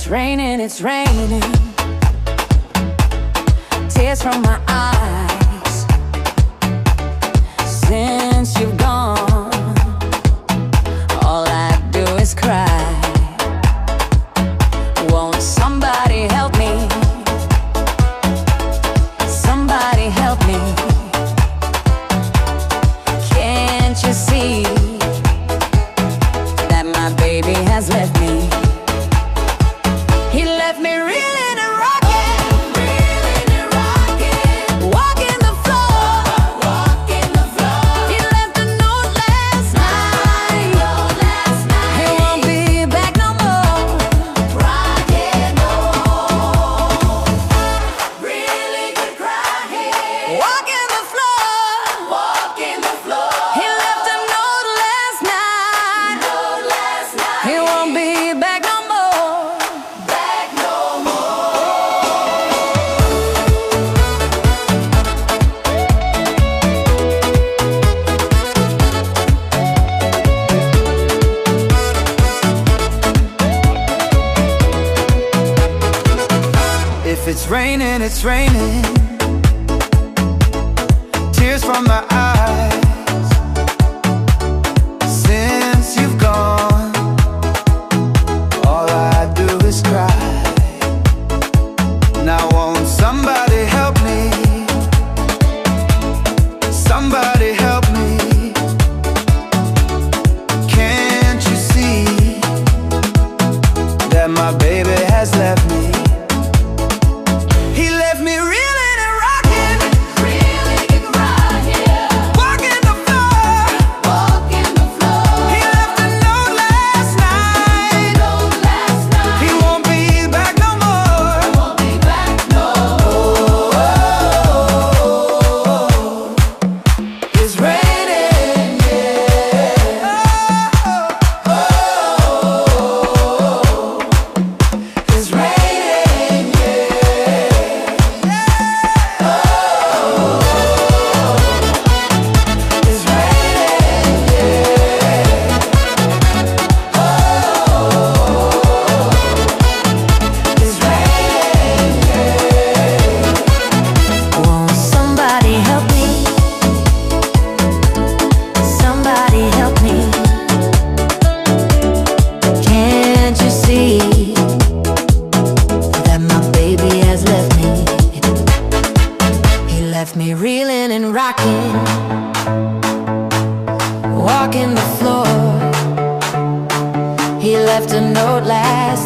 It's raining, tears from my eyes. Since you've gone, all I do is cry. Won't somebody help me? Somebody help me. Can't you see that my baby has left me? He left me reeling and rocking, walking the floor. He left a note last night. He won't be back no more. Rocking home, really could cry here. Walking the floor. He left a note last night. He won't be back no more. If it's raining, it's raining. Tears from my eyes. Since you've gone, all I do is cry. Now won't somebody help me? Somebody help me. Can't you see that my baby has left me? He left me reeling and rocking, walking the floor. He left a note last night. He won't be back no more. It's raining, yeah. It's raining, yeah. It's raining, yeah. It's raining, yeah. Won't somebody help me? Somebody help me. Can't you see that my baby has left me? He left me reeling and rocking, walking the floor. He left a note last